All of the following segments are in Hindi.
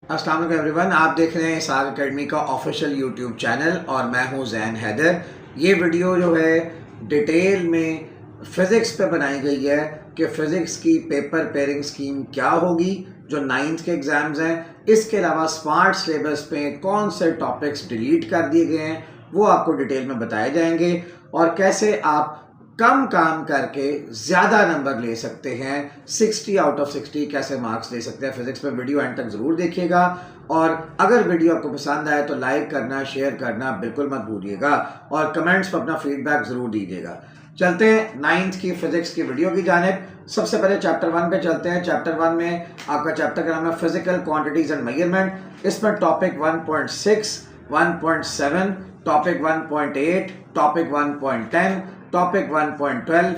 अस्सलाम वालेकुम एवरीवन, आप देख रहे हैं साग अकेडमी का ऑफिशियल यूट्यूब चैनल और मैं हूं जैन हैदर। ये वीडियो जो है डिटेल में फ़िज़िक्स पे बनाई गई है कि फ़िज़िक्स की पेपर पेयरिंग स्कीम क्या होगी जो 9th के एग्ज़ाम्स हैं। इसके अलावा स्मार्ट सिलेबस पे कौन से टॉपिक्स डिलीट कर दिए गए हैं वो आपको डिटेल में बताए जाएंगे और कैसे आप कम काम करके ज़्यादा नंबर ले सकते हैं। 60 आउट ऑफ 60 कैसे मार्क्स ले सकते हैं फिजिक्स में। वीडियो एंड तक ज़रूर देखिएगा और अगर वीडियो आपको पसंद आए तो लाइक करना, शेयर करना बिल्कुल मत भूलिएगा और कमेंट्स पर अपना फीडबैक ज़रूर दीजिएगा। चलते हैं 9th की फिजिक्स की वीडियो की जानिब। सबसे पहले चैप्टर 1 पे चलते हैं। चैप्टर 1 में आपका चैप्टर का नाम है फिजिकल क्वांटिटीज एंड मेजरमेंट। इसमें टॉपिक 1.6, 1.7, टॉपिक 1.8, टॉपिक 1.10, टॉपिक 1.12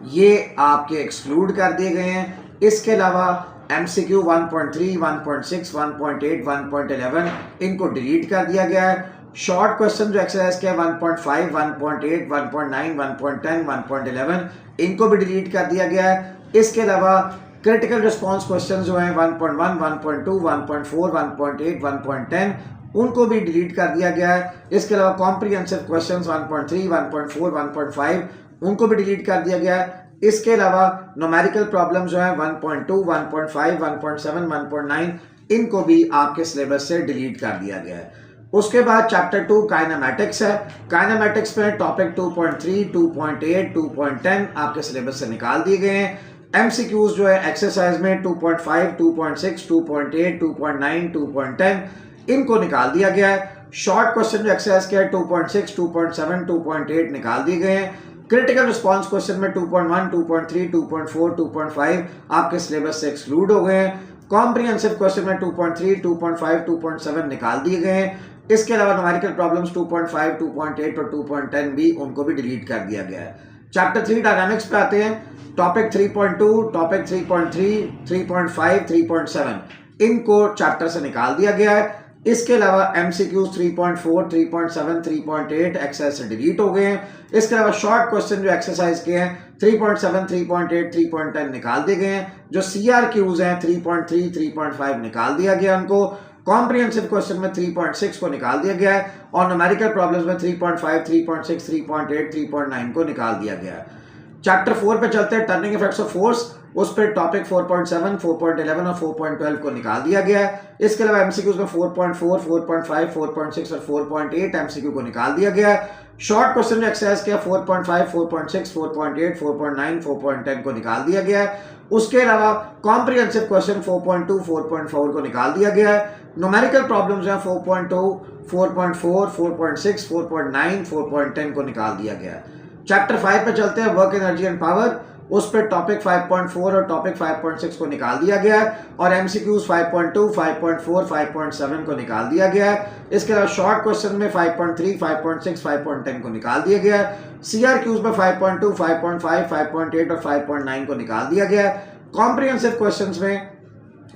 ये आपके एक्सक्लूड कर दिए गए हैं। इसके अलावा MCQ 1.3, 1.6, 1.8, 1.11 इनको डिलीट कर दिया गया है। शॉर्ट क्वेश्चन जो एक्सरसाइज के 1.5, 1.8, 1.9, 1.10, 1.11 इनको भी डिलीट कर दिया गया है। इसके अलावा क्रिटिकल रिस्पॉन्स क्वेश्चन जो हैं 1.1, 1.2, 1.4, 1.8, 1.10 उनको भी डिलीट कर दिया गया है। इसके अलावा कॉम्प्रिहेंसिव क्वेश्चंस 1.3, 1.4, 1.5 उनको भी डिलीट कर दिया गया है। इसके अलावा न्यूमेरिकल प्रॉब्लम जो है 1.2, 1.5, 1.7, 1.9 इनको भी आपके सिलेबस से डिलीट कर दिया गया है। उसके बाद चैप्टर 2 काइनेमेटिक्स है। काइनेमेटिक्स में टॉपिक 2.3, 2.8, 2.10 आपके सिलेबस से निकाल दिए गए हैं। MCQs जो है एक्सरसाइज में 2.5, 2.6, 2.8, 2.9, 2.10 इनको निकाल दिया गया है। शॉर्ट क्वेश्चन जो एक्सरसाइज के 2.6, 2.7, 2.8 निकाल दिए गए हैं। क्रिटिकल रिस्पांस क्वेश्चन में 2.1, 2.3, 2.4, 2.5 आपके सिलेबस से एक्सक्लूड हो गए हैं। कॉम्प्रिहेंसिव क्वेश्चन में 2.3, 2.5, 2.7 निकाल दिए गए हैं। इसके अलावा न्यूमेरिकल प्रॉब्लम्स 2.5, 2.8 और 2.10 भी उनको भी डिलीट कर दिया गया है। चैप्टर 3 डायनामिक्स पे आते हैं। टॉपिक 3.2, टॉपिक 3.3, 3.5, 3.7 इनको चैप्टर से निकाल दिया गया है। इसके अलावा MCQ 3.4, 3.7, 3.8 एक्सरसाइज से डिलीट हो गए हैं। इसके अलावा शॉर्ट क्वेश्चन जो एक्सरसाइज के हैं 3.7, 3.8, 3.10 निकाल दिए गए हैं। जो CRQs हैं 3.3, 3.5 निकाल दिया गया उनको। कॉम्प्रिहेंसिव क्वेश्चन में 3.6 को निकाल दिया गया है और न्यूमेरिकल प्रॉब्लम्स में 3.5, 3.6, 3.8, 3.9 को निकाल दिया गया है। चैप्टर 4 पे चलते हैं, टर्निंग इफेक्ट्स ऑफ फोर्स। उस पर टॉपिक 4.7, 4.11 और 4.12 को निकाल दिया गया है। इसके अलावा MCQs में 4.4, 4.5, 4.6 और 4.8 MCQ को निकाल दिया गया है। शॉर्ट क्वेश्चन जो एक्सरसाइज किया 4.5, 4.6, 4.8, 4.9, 4.10 को निकाल दिया गया है। उसके अलावा कॉम्प्रिहेंसिव क्वेश्चन 4.2, 4.4 को निकाल दिया गया है। न्यूमेरिकल प्रॉब्लम्स हैं 4.2, 4.4, 4.6, 4.9, 4.10 को निकाल दिया गया है। चैप्टर 5 पे चलते हैं, वर्क एनर्जी एंड पावर। उस पर टॉपिक 5.4 और टॉपिक 5.6 को निकाल दिया गया है और MCQs 5.2, 5.4, 5.7 को निकाल दिया गया है। इसके अलावा शॉर्ट क्वेश्चन में 5.3, 5.6, 5.10 को निकाल दिया गया है। CRQs में 5.2, 5.5, 5.8 और 5.9 को निकाल दिया गया है। कॉम्प्रिहेंसिव क्वेश्चंस में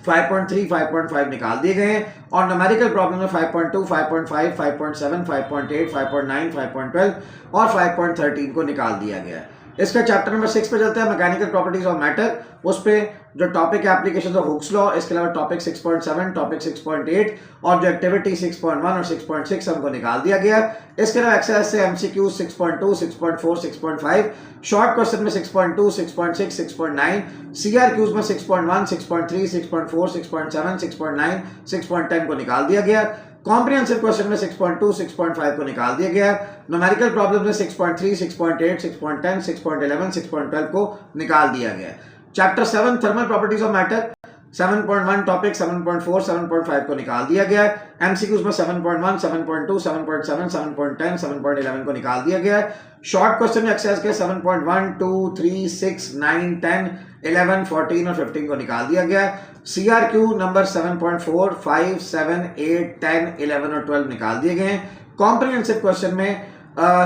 5.3, 5.5 निकाल दिए गए हैं और न्यूमेरिकल प्रॉब्लम में 5.2, 5.5, 5.7, 5.8, 5.9, 5.12 और 5.13 को निकाल दिया गया है। इसका चैप्टर नंबर 6 पे चलते हैं, मैकेनिकल प्रॉपर्टीज ऑफ मैटर। उस पे जो टॉपिक है एप्लीकेशन ऑफ हुक्स लॉ। इसके अलावा टॉपिक 6.7, टॉपिक 6.8 और जो एक्टिविटी 6.1 और 6.6 हमको निकाल दिया गया। इसके अलावा एक्सरसाइज से MCQ 6.2, 6.4, 6.5, शॉर्ट क्वेश्चन में 6.2, 6.6, 6.9, CRQs में 6.1, 6.3, 6.4, 6.7, 6.9, 6.10 को निकाल दिया गया। कॉम्प्रिहेंसिव क्वेश्चन में 6.2, 6.5 को निकाल दिया गया। न्यूमेरिकल प्रॉब्लम में 6.3, 6.8, 6.10, 6.11, 6.12 को निकाल दिया गया। Chapter 7 thermal properties of matter. 7.1 topic 7.4, 7.5 को निकाल दिया गया है। MCQs में 7.1, 7.2, 7.7, 7.10, 7.11 को निकाल दिया गया है। शॉर्ट क्वेश्चन एक्सरसाइज के 7.1, 2, 3, 6, 9, 10, 11, 14 और 15 को निकाल दिया गया है। CRQ नंबर 7.4, 5, 7, 8, 10, 11 और 12 निकाल दिए गए हैं। कॉम्प्रिहेंसिव क्वेश्चन में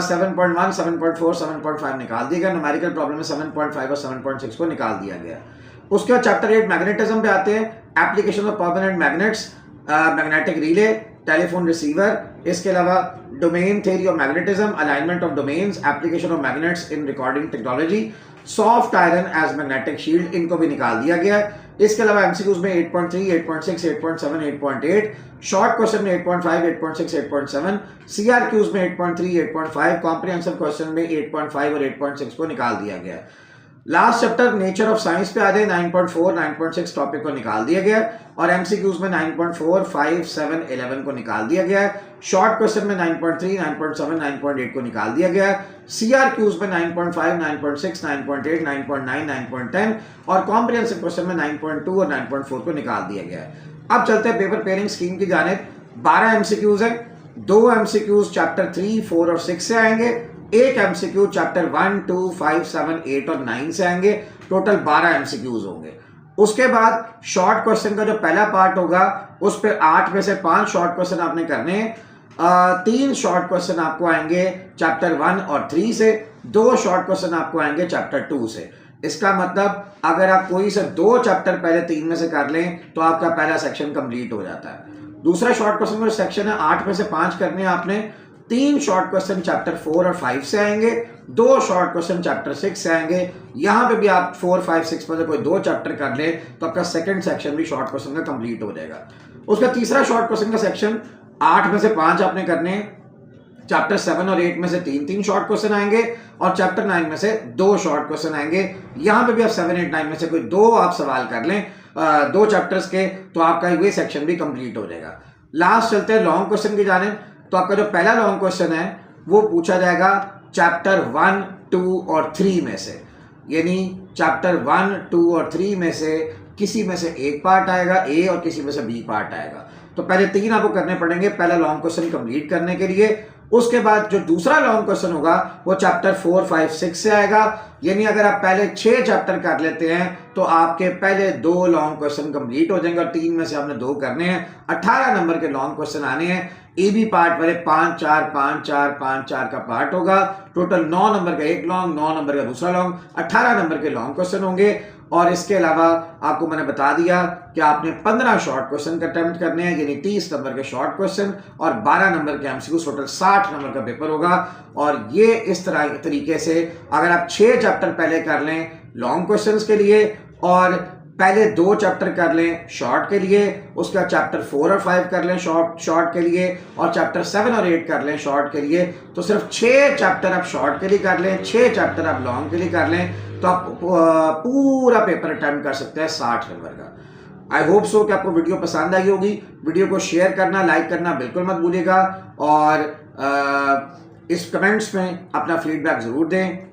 7.1, 7.4, 7.5 निकाल दिया गया। न्यूमेरिकल प्रॉब्लम में 7.5 और 7.6 को निकाल दिया गया। उसके बाद चैप्टर 8 मैग्नेटिज्म पे आते हैं, application of permanent magnets, magnetic relay. Telephone receiver, इसके अलावा domain theory of magnetism, alignment of domains, application of magnets in recording technology, soft iron as magnetic shield, इनको भी निकाल दिया गया है। इसके अलावा एमसीक्यूज में 8.3, 8.6, 8.7, 8.8, शॉर्ट क्वेश्चन में 8.5, 8.6, 8.7, सीआरक्यूज में 8.3, 8.5, कॉम्प्रिहेंसिव क्वेश्चन में 8.5 और 8.6 को निकाल दिया गया है। Last chapter nature of science पे आ जाए 9.4, 9.6 टॉपिक को निकाल दिया गया है और एमसीक्यूज में 9.4, 5, 7, 11 को निकाल दिया गया है। शॉर्ट क्वेश्चन में 9.3, 9.7, 9.8 को निकाल दिया गया है। सीआरक्यूज में 9.5, 9.6, 9.8, 9.9, 9.10 और कॉम्प्रिहेंसिव क्वेश्चन में 9.2 और 9.4 को निकाल दिया गया है। अब चलते हैं पेपर पेयरिंग स्कीम की जानिब। 12 एमसीक्यूज है, 2 एमसीक्यूज चैप्टर 3, 4 और 6 से आएंगे, एक एमसीक्यू चैप्टर 1, 2, 5, 7, 8 और 9 से आएंगे। टोटल 12 एमसीक्यूज होंगे। उसके बाद शॉर्ट क्वेश्चन का जो पहला पार्ट होगा उस पर 8 में से 5 शॉर्ट क्वेश्चन आपने करने हैं। 3 शॉर्ट क्वेश्चन आपको आएंगे चैप्टर 1 और 3 से, 2 शॉर्ट क्वेश्चन आपको आएंगे चैप्टर 2 से। इसका मतलब अगर आप कोई से 2 चैप्टर पहले 3 में से कर लें तो आपका पहला सेक्शन कंप्लीट हो जाता है। दूसरा शॉर्ट क्वेश्चन का सेक्शन है 8 में से 5 करने हैं आपने। 3 शॉर्ट क्वेश्चन चैप्टर 4 और 5 से आएंगे, 2 शॉर्ट क्वेश्चन चैप्टर 6 से आएंगे। यहां पे भी आप 4, 5, 6 में से कोई 2 चैप्टर कर ले तो आपका सेकंड सेक्शन भी शॉर्ट क्वेश्चन का कंप्लीट हो जाएगा। उसका तीसरा शॉर्ट क्वेश्चन का सेक्शन 8 में से 5 आपने करने हैं। चैप्टर 7 और 8 में से 3 शॉर्ट क्वेश्चन आएंगे और चैप्टर 9 में से 2 शॉर्ट क्वेश्चन आएंगे। यहां पे भी आप 7, 8, 9 में से कोई 2 आप सवाल कर लें 2 चैप्टर्स के तो आपका ये सेक्शन भी कंप्लीट हो जाएगा। लास्ट चलते हैं लॉन्ग क्वेश्चन की जानिब। तो आपका जो पहला लॉन्ग क्वेश्चन है वो पूछा जाएगा चैप्टर 1, 2 और 3 में से, यानी चैप्टर 1, 2 और 3 में से किसी में से एक पार्ट आएगा ए और किसी में से बी पार्ट आएगा। तो पहले 3 आपको करने पड़ेंगे पहला लॉन्ग क्वेश्चन कंप्लीट करने के लिए। उसके बाद जो दूसरा लॉन्ग क्वेश्चन होगा वो चैप्टर 4, 5, 6 से आएगा। यानी अगर आप पहले 6 चैप्टर कर लेते हैं तो आपके पहले 2 लॉन्ग क्वेश्चन कंप्लीट हो जाएंगे और 3 में से आपने 2 करने हैं। 18 नंबर के लॉन्ग क्वेश्चन आने हैं। ए बी पार्ट वाले 5, 4, 5, 4, 5, 4 का पार्ट होगा। टोटल 9 नंबर का एक लॉन्ग, 9 नंबर का दूसरा लॉन्ग, 18 नंबर के लॉन्ग क्वेश्चन होंगे। और इसके अलावा आपको मैंने बता दिया कि आपने 15 शॉर्ट क्वेश्चन अटेम्प्ट करने हैं, यानी 30 नंबर के शॉर्ट क्वेश्चन और 12 नंबर के एमसीक्यू, टोटल 60 नंबर का पेपर होगा। और ये इस तरीके से अगर आप 6 चैप्टर पहले कर लें लॉन्ग क्वेश्चंस के लिए और पहले 2 चैप्टर कर लें शॉर्ट के लिए, उसका चैप्टर 4 और 5 कर लें शॉर्ट के लिए और चैप्टर 7 और 8 कर लें शॉर्ट के लिए, तो सिर्फ 6 चैप्टर आप शॉर्ट के लिए कर लें, 6 चैप्टर आप लॉन्ग के लिए कर लें तो आप पूरा पेपर अटेम्प्ट कर सकते हैं 60 नंबर का। आई होप सो कि आपको वीडियो पसंद आई होगी। वीडियो को शेयर करना, लाइक करना बिल्कुल मत भूलिएगा और इस कमेंट्स में अपना फीडबैक ज़रूर दें।